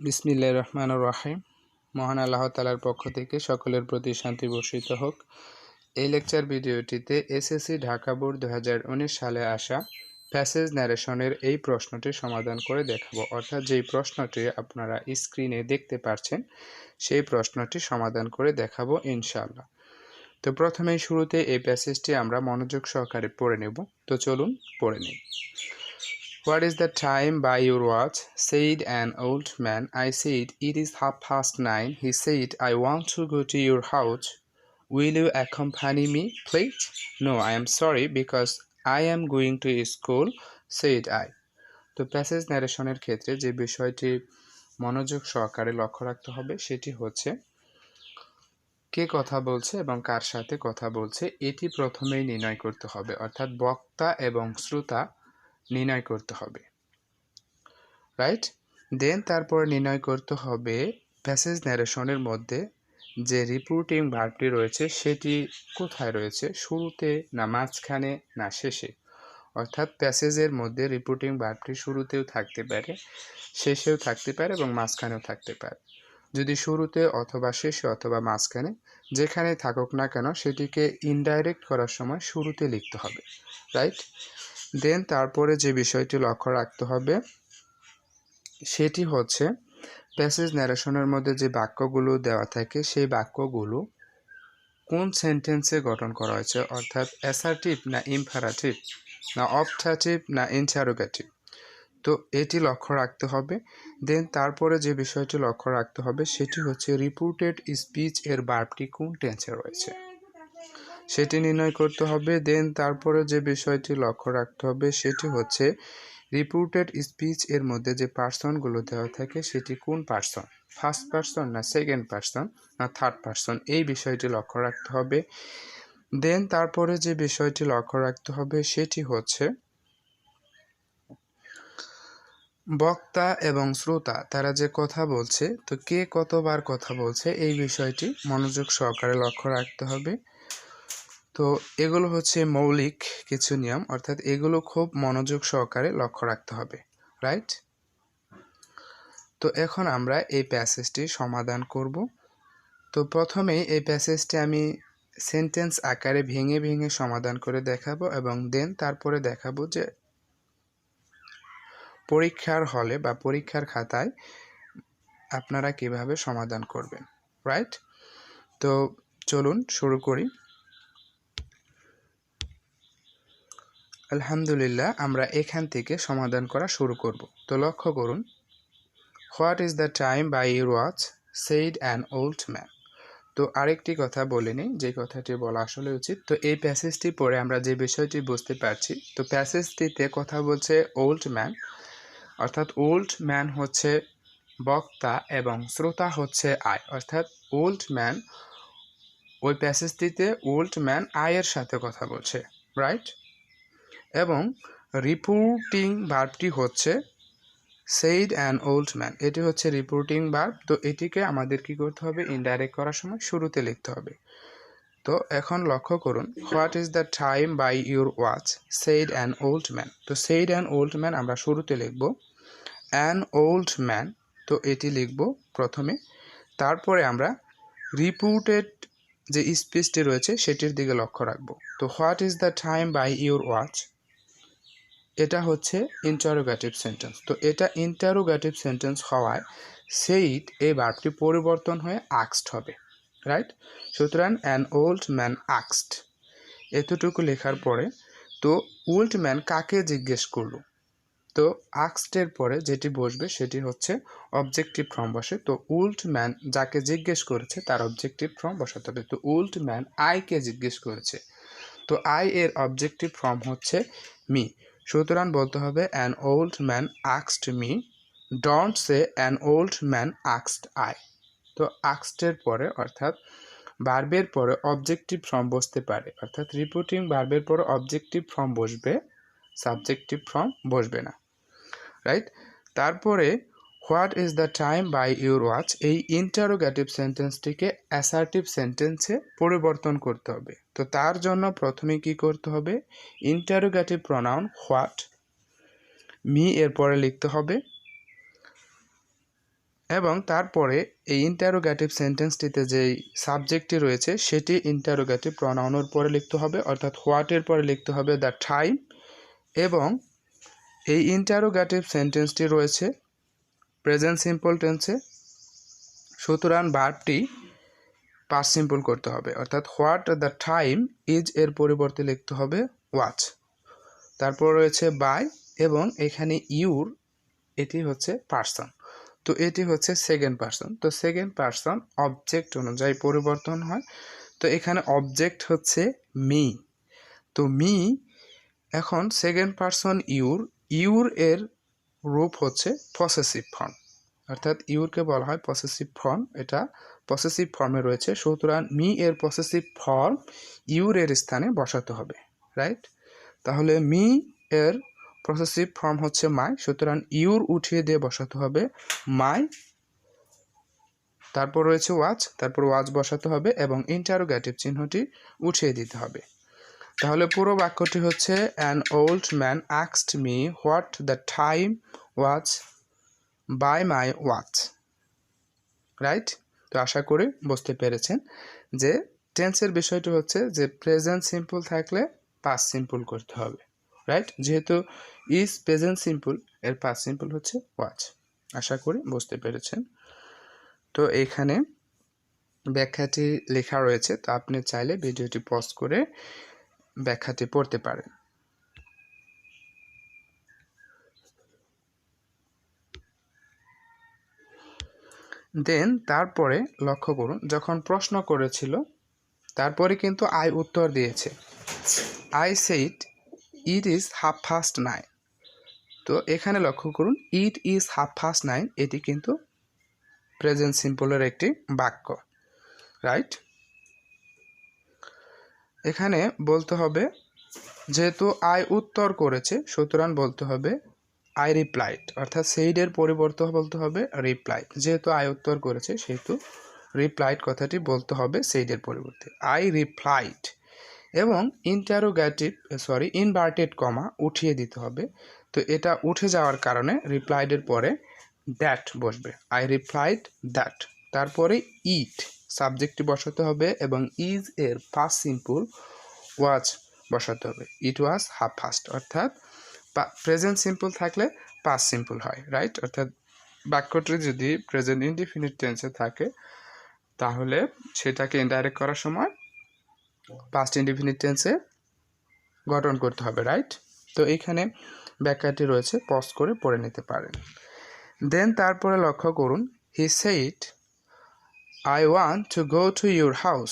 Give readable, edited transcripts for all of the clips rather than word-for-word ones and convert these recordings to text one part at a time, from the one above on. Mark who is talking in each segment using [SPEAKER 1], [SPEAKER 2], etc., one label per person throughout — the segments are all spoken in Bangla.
[SPEAKER 1] বিসমিল্লাহির রহমানির রহিম। মহান আল্লাহ তাআলার পক্ষ থেকে সকলের প্রতি শান্তি বর্ষিত হোক। এই লেকচার ভিডিওটিতে এসএসসি ঢাকা বোর্ড 2019 সালে আসা প্যাসেজ ন্যারেশনের এই প্রশ্নটি সমাধান করে দেখাবো, অর্থাৎ যেই প্রশ্নটি আপনারা স্ক্রিনে দেখতে পাচ্ছেন সেই প্রশ্নটি সমাধান করে দেখাবো ইনশাআল্লাহ। তো প্রথমেই শুরুতে এই প্যাসেজটি আমরা মনোযোগ সহকারে পড়ে নেব। তো চলুন পড়ে নিই। What is the time by your watch? Said an old man. I said, it is 9:30. He said, I want to go to your house. Will you accompany me, please? No, I am sorry because I am going to school, said I. তো প্যাসেজ ন্যারেশনের ক্ষেত্রে যে বিষয়টি মনোযোগ সহকারে লক্ষ্য রাখতে হবে সেটি হচ্ছে কে কথা বলছে এবং কার সাথে কথা বলছে এটি প্রথমেই নির্ণয় করতে হবে, অর্থাৎ বক্তা এবং শ্রোতা নির্ণয় করতে হবে, রাইট। দেন তারপর নির্ণয় করতে হবে প্যাসেজ ন্যারেশনের মধ্যে যে রিপোর্টিং ভার্বটি রয়েছে সেটি কোথায় রয়েছে, শুরুতে না মাঝখানে না শেষে। অর্থাৎ প্যাসেজের মধ্যে রিপোর্টিং ভার্বটি শুরুতেও থাকতে পারে, শেষেও থাকতে পারে এবং মাঝখানেও থাকতে পারে। যদি শুরুতে অথবা শেষে অথবা মাঝখানে যেখানে থাকুক না কেন সেটিকে ইনডাইরেক্ট করার সময় শুরুতে লিখতে হবে, রাইট। দেন তারপরে যে বিষয়টি লক্ষ্য রাখতে হবে সেটি হচ্ছে প্যাসেজ ন্যারেশনের মধ্যে যে বাক্যগুলো দেওয়া থাকে সেই বাক্যগুলো কোন সেন্টেন্সে গঠন করা হয়েছে, অর্থাৎ অ্যাসার্টিভ না ইম্পারেটিভ না অপটাটিভ না ইন্টারোগেটিভ। তো এটি লক্ষ্য রাখতে হবে। দেন তারপরে যে বিষয়টি লক্ষ্য রাখতে হবে সেটি হচ্ছে রিপোর্টেড স্পিচ এর ভার্বটি কোন টেন্সে রয়েছে সেটি নির্ণয় করতে হবে। দেন তারপরে যে বিষয়টি লক্ষ্য রাখতে হবে সেটি হচ্ছে রিপোর্টেড স্পিচ এর মধ্যে যে পার্সনগুলো দেওয়া থাকে সেটি কোন পার্সন, ফার্স্ট পার্সন না সেকেন্ড পার্সন না থার্ড পার্সন, এই বিষয়টি লক্ষ্য রাখতে হবে। দেন তারপরে যে বিষয়টি লক্ষ্য রাখতে হবে সেটি হচ্ছে বক্তা এবং শ্রোতা তারা যে কথা বলছে, তো কে কতবার কথা বলছে এই বিষয়টি মনোযোগ সহকারে লক্ষ্য রাখতে হবে। তো এগুলো হচ্ছে মৌলিক কিছু নিয়ম, অর্থাৎ এগুলো খুব মনোযোগ সহকারে লক্ষ্য রাখতে হবে, রাইট। তো এখন আমরা এই প্যাসেজটি সমাধান করব। তো প্রথমেই এই প্যাসেজটি আমি সেন্টেন্স আকারে ভেঙে ভেঙে সমাধান করে দেখাবো এবং দেন তারপরে দেখাবো যে পরীক্ষার হলে বা পরীক্ষার খাতায় আপনারা কিভাবে সমাধান করবেন, রাইট। তো চলুন শুরু করি। আলহামদুলিল্লাহ, আমরা এখান থেকে সমাধান করা শুরু করব। তো লক্ষ্য করুন, what is the time by your watch, said an old man. তো আরেকটি কথা বলে নিই, যে কথাটি বলা আসলে উচিত। তো এই প্যাসেজটি পড়ে আমরা যে বিষয়টি বুঝতে পারছি, তো প্যাসেজটিতে কথা বলছে ওল্ড ম্যান, অর্থাৎ ওল্ড ম্যান হচ্ছে বক্তা এবং শ্রোতা হচ্ছে আই, অর্থাৎ ওল্ড ম্যান ওই প্যাসেজটিতে ওল্ড ম্যান আয়ের সাথে কথা বলছে, রাইট। এবং রিপোর্টিং ভার্বটি হচ্ছে সেইড অ্যান ওল্ড ম্যান, এটি হচ্ছে রিপোর্টিং ভার্ব। তো এটিকে আমাদের কি করতে হবে, ইনডাইরেক্ট করার সময় শুরুতে লিখতে হবে। তো এখন লক্ষ্য করুন, what is the time by your watch, said an old man. তো সেইড অ্যান ওল্ড ম্যান আমরা শুরুতে লিখব, অ্যান ওল্ড ম্যান, তো এটি লিখব প্রথমে। তারপরে আমরা রিপোর্টেড যে স্পিচটি রয়েছে সেটির দিকে লক্ষ্য রাখব। তো what is the time by your watch, এটা হচ্ছে ইন্টারোগেটিভ সেন্টেন্স। তো এটা ইন্টারোগেটিভ সেন্টেন্স হওয়ায় সেইড এই ভার্বটি পরিবর্তন হয়ে আক্সড হবে, রাইট। সুতরাং অ্যান ওল্ড ম্যান আক্সড, এতটুকু লেখার পরে তো ওল্ড ম্যান কাকে জিজ্ঞেস করলো, তো আক্সডের পরে যেটি বসবে সেটি হচ্ছে অবজেক্টিভ ফর্ম বসে। তো ওল্ড ম্যান যাকে জিজ্ঞেস করেছে তার অবজেক্টিভ ফর্ম বসাতে হবে। তো ওল্ড ম্যান আইকে জিজ্ঞেস করেছে, তো আই এর অবজেক্টিভ ফর্ম হচ্ছে মি। সুতরাং বলতে হবে an old man আক্সড me, don't say an old man আক্সড I. তো আক্সডের পরে অর্থাৎ ভার্বের পরে অবজেক্টিভ ফর্ম বসতে পারে, অর্থাৎ রিপোর্টিং ভার্বের পরে অবজেক্টিভ ফর্ম বসবে, সাবজেক্টিভ ফর্ম বসবে না, রাইট। তারপরে what is the time by your watch, এই ইন্টারোগেটিভ সেন্টেন্সটিকে অ্যাসার্টিভ সেন্টেন্সে পরিবর্তন করতে হবে। তো তার জন্য প্রথমে কি করতে হবে, ইন্টারোগেটিভ প্রনাউন হোয়াট মি এর পরে লিখতে হবে এবং তারপরে এই ইন্টারোগেটিভ সেন্টেন্সটিতে যেই সাবজেক্টটি রয়েছে সেটি ইন্টারোগেটিভ প্রনাউনের পরে লিখতে হবে, অর্থাৎ হোয়াটের পরে লিখতে হবে দ্য টাইম। এবং এই ইন্টারোগেটিভ সেন্টেন্সটি রয়েছে প্রেজেন্ট সিম্পল টেন্সে, সুতরাং ভার্বটি পাস্ট সিম্পল করতে হবে, অর্থাৎ হোয়াট দ্য টাইম ইজ এর পরিবর্তে লিখতে হবে ওয়াচ। তারপর রয়েছে বাই, এবং এখানে ইউর এটি হচ্ছে পার্সন, তো এটি হচ্ছে সেকেন্ড পার্সন। তো সেকেন্ড পার্সন অবজেক্ট অনুযায়ী পরিবর্তন হয়। তো এখানে অবজেক্ট হচ্ছে মি, তো মি এখন সেকেন্ড পার্সন ইউর এর রূপ হচ্ছে পসেসিভ ফর্ম, অর্থাৎ ইউরকে বলা হয় পসেসিভ ফর্ম, এটা পসেসিভ ফর্মে রয়েছে, সুতরাং মি এর পসেসিভ ফর্ম ইউর এর স্থানে বসাতে হবে, রাইট। তাহলে মি এর পসেসিভ ফর্ম হচ্ছে মাই, সুতরাং ইউর উঠিয়ে দিয়ে বসাতে হবে মাই। তারপর রয়েছে ওয়াচ, তারপর ওয়াচ বসাতে হবে এবং ইন্টারোগেটিভ চিহ্নটি উঠিয়ে দিতে হবে। তাহলে পুরো বাক্যটি হচ্ছে an old man asked me what the time watch by my watch, right. তো আশা করি বুঝতে পেরেছেন যে টেন্সের বিষয়টি হচ্ছে যে প্রেজেন্ট সিম্পল থাকলে পাস্ট সিম্পল করতে হবে, রাইট। যেহেতু ইজ প্রেজেন্ট সিম্পল, এর পাস্ট সিম্পল হচ্ছে ওয়াচ। আশা করি বুঝতে পেরেছেন। তো এখানে ব্যাখ্যাটি লেখা রয়েছে, তো আপনি চাইলে ভিডিওটি পজ করে ব্যাখ্যাটি পড়তে পারেন। দেন তারপরে লক্ষ্য করুন, যখন প্রশ্ন করেছিল তারপরে কিন্তু আই উত্তর দিয়েছে, আই সেইড ইট ইজ 9:30। তো এখানে লক্ষ্য করুন, ইট ইজ 9:30, এটি কিন্তু প্রেজেন্ট সিম্পলের একটি বাক্য, রাইট। এখানে বলতে হবে যেহেতু আই উত্তর করেছে, সুতরাং বলতে হবে আই রিপ্লাইড, অর্থাৎ সেইডের পরিবর্তে বলতে হবে রিপ্লাইড। যেহেতু আই উত্তর করেছে সেহেতু রিপ্লাইড কথাটি বলতে হবে সেইডের পরিবর্তে আই রিপ্লাইড। এবং ইনভার্টেড কমা উঠিয়ে দিতে হবে। তো এটা উঠে যাওয়ার কারণে রিপ্লাইডের পরে দ্যাট বসবে, আই রিপ্লাইড দ্যাট। তারপরে ইট সাবজেক্টটি বসাতে হবে এবং ইজ এর পাস্ট সিম্পল ওয়াজ বসাতে হবে, ইট ওয়াজ 9:30। অর্থাৎ প্রেজেন্ট সিম্পল থাকলে পাস্ট সিম্পল হয়, রাইট। অর্থাৎ বাক্যটি যদি প্রেজেন্ট ইনডিফিনিট টেন্সে থাকে তাহলে সেটাকে ইনডাইরেক্ট করার সময় পাস্ট ইনডিফিনিট টেন্সে গঠন করতে হবে, রাইট। তো এইখানে ব্যাখ্যাটি রয়েছে, পজ করে পড়ে নিতে পারেন। দেন তারপরে লক্ষ্য করুন, he said I want to go to your house,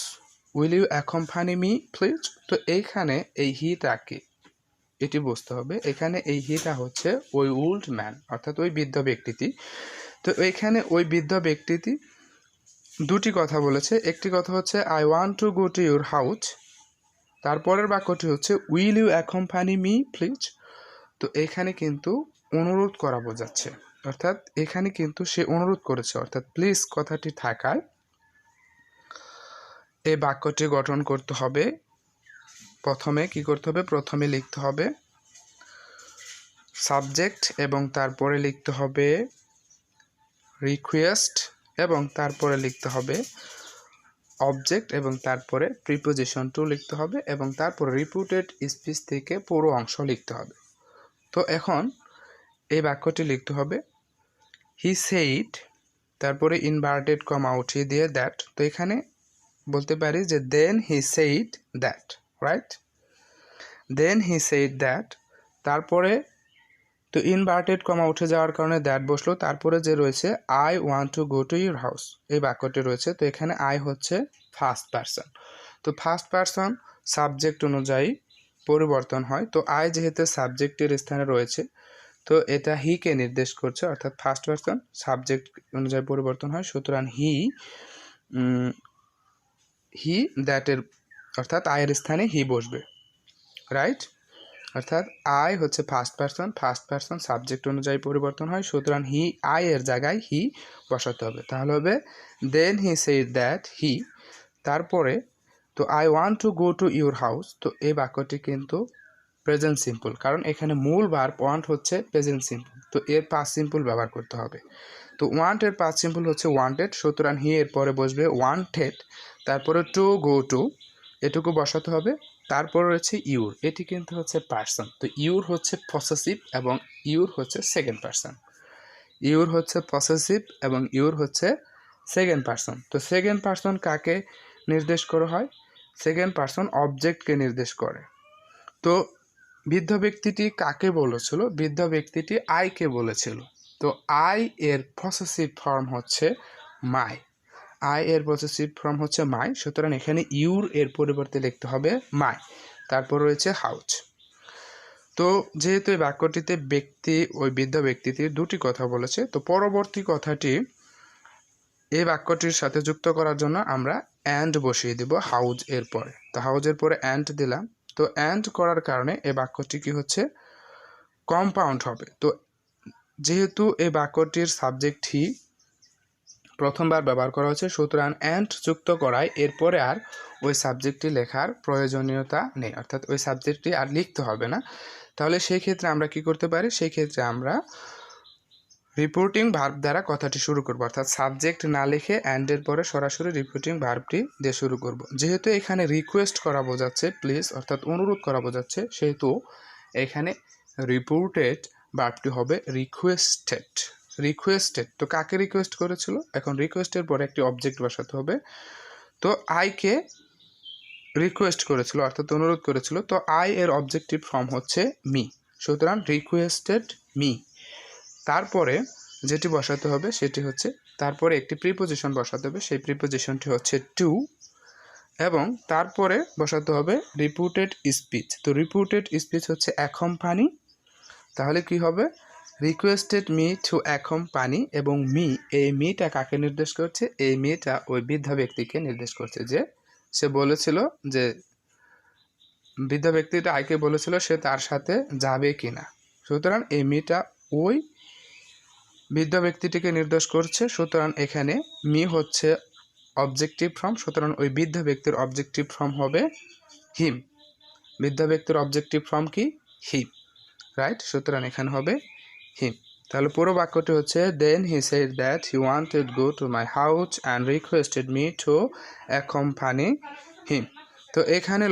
[SPEAKER 1] will you accompany me please. তো এইখানে এই হিটাকে এটি বুঝতে হবে, এখানে এই হিটা হচ্ছে ওই ওল্ড ম্যান, অর্থাৎ ওই বৃদ্ধ ব্যক্তিটি। তো এইখানে ওই বৃদ্ধ ব্যক্তিটি দুটি কথা বলেছে, একটি কথা হচ্ছে I want to go to your house, তারপরের বাক্যটি হচ্ছে will you accompany me please. তো এখানে কিন্তু অনুরোধ করা বোঝাচ্ছে, অর্থাৎ এখানে কিন্তু সে অনুরোধ করেছে, অর্থাৎ প্লিজ কথাটি থাকায় এই বাক্যটি গঠন করতে হবে। প্রথমে কি করতে হবে, প্রথমে লিখতে হবে সাবজেক্ট এবং তারপরে লিখতে হবে রিকোয়েস্ট এবং তারপরে লিখতে হবে অবজেক্ট এবং তারপরে প্রিপোজিশন টু লিখতে হবে এবং তারপরে রিপিটেড স্পিচ থেকে পুরো অংশ লিখতে হবে। তো এখন এই বাক্যটি লিখতে হবে হি সেইড, তারপরে ইনভার্টেড কমা উঠিয়ে দিয়ে দ্যাট। তো এখানে বলতে পারি যে then he said that, right. Then he said that, তারপরে তো ইনভার্টেড কমা উঠে যাওয়ার কারণে দ্যাট বসলো, তারপরে যে রয়েছে I want to go to your house, এই বাক্যটি রয়েছে। তো এখানে আই হচ্ছে ফার্স্ট পারসন, তো ফার্স্ট পারসন সাবজেক্ট অনুযায়ী পরিবর্তন হয়। তো আই যেহেতু সাবজেক্টের স্থানে রয়েছে তো এটা হিকে নির্দেশ করছে, অর্থাৎ ফার্স্ট পারসন সাবজেক্ট অনুযায়ী পরিবর্তন হয়, সুতরাং হি দ্যাটের অর্থাৎ আয়ের স্থানে হি বসবে, রাইট। অর্থাৎ আই হচ্ছে ফার্স্ট পারসন সাবজেক্ট অনুযায়ী পরিবর্তন হয়, সুতরাং হি আই এর জায়গায় হি বসাতে হবে। তাহলে হবে দেন হি সেইড দ্যাট হি, তারপরে তো I want to go to your house. তো এই বাক্যটি কিন্তু প্রেজেন্ট সিম্পল, কারণ এখানে মূল ভার্ব ওয়ান্ট হচ্ছে প্রেজেন্ট সিম্পল, তো এর পাস্ট সিম্পল ব্যবহার করতে হবে। তো ওয়ান্ট এর পাস্ট সিম্পল হচ্ছে ওয়ান্টেড, সুতরাং হি এর পরে বসবে ওয়ান্টেড, তারপরে টু গো টু এটুকু বসাতে হবে, তারপর রয়েছে ইউর, এটি কিন্তু হচ্ছে পার্সন। তো ইউর হচ্ছে পসেসিভ এবং ইউর হচ্ছে সেকেন্ড পার্সন। ইউর হচ্ছে পসেসিভ এবং ইউর হচ্ছে সেকেন্ড পার্সন। তো সেকেন্ড পার্সন কাকে নির্দেশ করা হয়? সেকেন্ড পার্সন অবজেক্টকে নির্দেশ করে। তো বৃদ্ধ ব্যক্তিটি কাকে বলেছিল? বৃদ্ধ ব্যক্তিটি আইকে বলেছিল। তো আই এর পসেসিভ ফর্ম হচ্ছে মাই। আই এর পসেসিভ ফর্ম হচ্ছে মাই, সুতরাং এখানে ইউর এর পরিবর্তে লিখতে হবে মাই। তারপর রয়েছে হাউস। তো যেহেতু এই বাক্যটিতে ব্যক্তি, ওই বৃদ্ধ ব্যক্তিটি দুটি কথা বলেছে, তো পরবর্তী কথাটি এই বাক্যটির সাথে যুক্ত করার জন্য আমরা অ্যান্ড বসিয়ে দেব হাউজ এর পরে। তো হাউজের পরে অ্যান্ড দিলাম। তো অ্যান্ড করার কারণে এই বাক্যটি কি হচ্ছে? কম্পাউন্ড হবে। তো যেহেতু এই বাক্যটির সাবজেক্ট হি প্রথমবার ব্যবহার করা হচ্ছে, সুতরাং অ্যান্ড যুক্ত করায় এরপরে আর ওই সাবজেক্টটি লেখার প্রয়োজনীয়তা নেই, অর্থাৎ ওই সাবজেক্টটি আর লিখতে হবে না। তাহলে সেই ক্ষেত্রে আমরা কি করতে পারি? সেই ক্ষেত্রে আমরা রিপোর্টিং ভার্ব দ্বারা কথাটি শুরু করব, অর্থাৎ সাবজেক্ট না লিখে অ্যান্ডের পরে সরাসরি রিপোর্টিং ভার্বটি দিয়ে শুরু করব। যেহেতু এখানে রিকোয়েস্ট করা বোঝাচ্ছে, প্লিজ অর্থাৎ অনুরোধ করা বোঝাচ্ছে, সেহেতু এখানে রিপোর্টেড ভার্বটি হবে রিকোয়েস্টেড। রিকোয়েস্টেড, তো কাকে রিকোয়েস্ট করেছিল? এখন রিকোয়েস্টের পরে একটি অবজেক্ট বসাতে হবে। তো আইকে রিকোয়েস্ট করেছিল, অর্থাৎ অনুরোধ করেছিল। তো আই এর অবজেক্টিভ ফর্ম হচ্ছে মি, সুতরাং রিকোয়েস্টেড মি। তারপরে যেটি বসাতে হবে সেটি হচ্ছে, তারপরে একটি প্রিপোজিশন বসাতে হবে, সেই প্রিপোজিশনটি হচ্ছে টু, এবং তারপরে বসাতে হবে রিপিটেড স্পিচ। তো রিপিটেড স্পিচ হচ্ছে অ্যাকম্পানি। তাহলে কি হবে? রিকোয়েস্টেড মি টু অ্যাকম্পানি, এবং মি, এই মিটা কাকে নির্দেশ করছে? এই মিটা ওই বৃদ্ধ ব্যক্তিকে নির্দেশ করছে, যে সে বলেছিল যে বৃদ্ধ ব্যক্তিটা আইকে বলেছিল সে তার সাথে যাবে কিনা, সুতরাং এই মিটা ওই বৃদ্ধ ব্যক্তিটিকে নির্দেশ করছে। সুতরাং এখানে মি হচ্ছে অবজেক্টিভ ফর্ম, সুতরাং ওই বৃদ্ধ ব্যক্তির অবজেক্টিভ ফর্ম হবে হিম। বৃদ্ধ ব্যক্তির অবজেক্টিভ ফর্ম কি? Him, right? সুতরাং এখানে হবে হিম। তাহলে পুরো বাক্যটি হচ্ছে, then he said that he wanted go to my house and requested me to accompany him. তো এখানে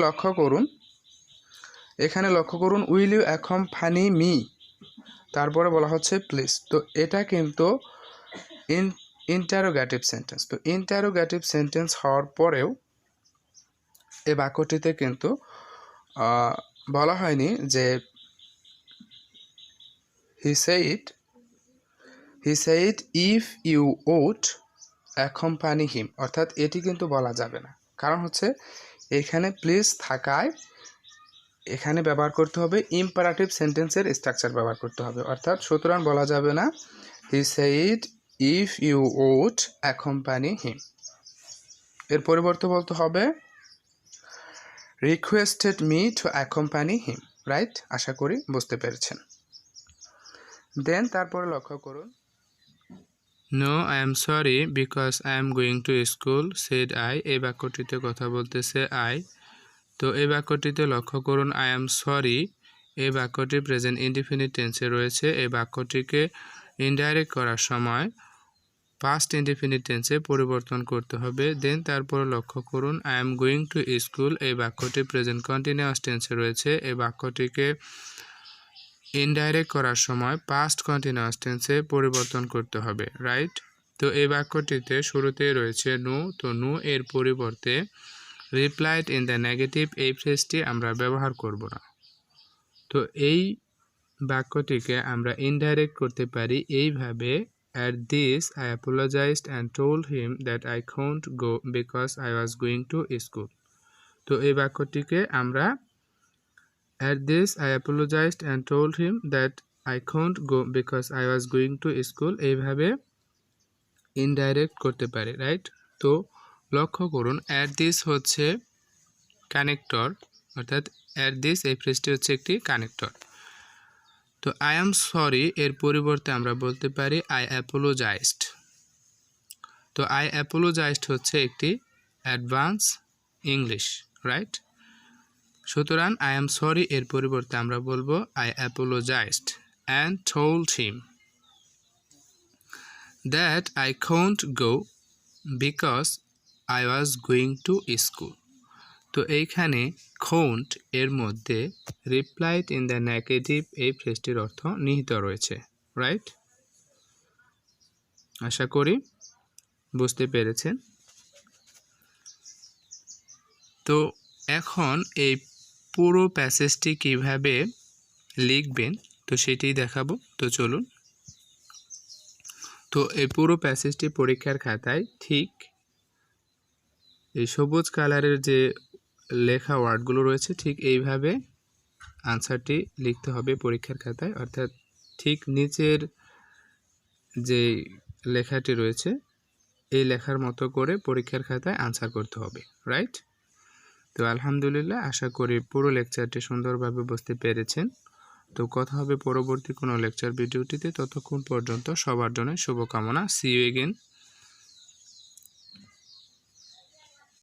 [SPEAKER 1] লক্ষ্য করুন উইল ইউ অ্যাকম্পানি মি, তারপরে বলা হচ্ছে প্লিজ। তো এটা কিন্তু ইন্টারোগেটিভ সেন্টেন্স। তো ইন্টারোগেটিভ সেন্টেন্স হওয়ার পরেও এই বাক্যটিতে কিন্তু বলা হয়নি যে হি said if you would accompany him, অর্থাৎ এটি কিন্তু বলা যাবে না, কারণ হচ্ছে এখানে প্লিজ থাকায় এখানে ব্যবহার করতে হবে ইম্পারেটিভ সেন্টেন্সের স্ট্রাকচার ব্যবহার করতে হবে, অর্থাৎ সুতরাং বলা যাবে না হি said if you would accompany him, এর পরিবর্তে বলতে হবে requested me to accompany him, right? আশা করি বুঝতে পেরেছেন। দেন তারপরে লক্ষ্য করুন, no I am sorry because I am going to school said I, এই বাক্যটিতে কথা বলতেছে আই। তো এই বাক্যটিতে লক্ষ্য করুন আই এম সরি, এই বাক্যটি প্রেজেন্ট ইনডিফিনিট টেন্সে রয়েছে। এই বাক্যটিকে ইনডাইরেক্ট করার সময় পাস্ট ইনডিফিনিট টেন্সে পরিবর্তন করতে হবে। দেন তারপর লক্ষ্য করুন I am going to school, এই বাক্যটি প্রেজেন্ট কন্টিনিউয়াস টেন্সে রয়েছে। এই বাক্যটিকে ইনডাইরেক্ট করার সময় পাস্ট কন্টিনিউয়াস টেন্সে পরিবর্তন করতে হবে, রাইট? তো এই বাক্যটিতে শুরুতেই রয়েছে নো, তো নো এর পরিবর্তে রিপ্লাইড ইন দ্য নেগেটিভ, এই ফ্রেজটি আমরা ব্যবহার করব না। তো এই বাক্যটিকে আমরা ইনডাইরেক্ট করতে পারি এইভাবে, at this I apologized and told him that I couldn't go because I was going to school. তো এই বাক্যটিকে আমরা at this I apologized and told him that I couldn't go because I was going to school, এইভাবে ইনডাইরেক্ট করতে পারি, রাইট? তো লক্ষ্য করুন at this হচ্ছে কানেক্টর, অর্থাৎ at this এই ফ্রেজটি হচ্ছে একটি কানেক্টর। তো আই এম সরি এর পরিবর্তে আমরা বলতে পারি আই অ্যাপোলোজাইজড। তো আই অ্যাপোলোজাইজড হচ্ছে একটি অ্যাডভান্স ইংলিশ, রাইট? সুতরাং আই এম সরি এর পরিবর্তে আমরা বলবো I apologised and told him that I can't go because I was going to school. তো এইখানে can't এর মধ্যে replied in the negative এই ফ্রেজটির অর্থ নিহিত রয়েছে, রাইট? আশা করি বুঝতে পেরেছেন। তো এখন এই পুরো প্যাসেজটি কিভাবে লিখবেন তো সেটাই দেখাবো। তো চলুন। তো এই পুরো প্যাসেজটি পরীক্ষার খাতায় ঠিক এই সবুজ কালারের যে লেখা ওয়ার্ডগুলো রয়েছে ঠিক এইভাবে আনসারটি লিখতে হবে পরীক্ষার খাতায়, অর্থাৎ ঠিক নিচের যে লেখাটি রয়েছে এই লেখার মতো করে পরীক্ষার খাতায় আনসার করতে হবে, রাইট? তো আলহামদুলিল্লাহ, আশা করি পুরো লেকচারটি সুন্দরভাবে বুঝতে পেরেছেন। তো কথা হবে পরবর্তী কোনো লেকচার ভিডিওটিতে। ততক্ষণ পর্যন্ত সবার জন্য শুভকামনা। See you again.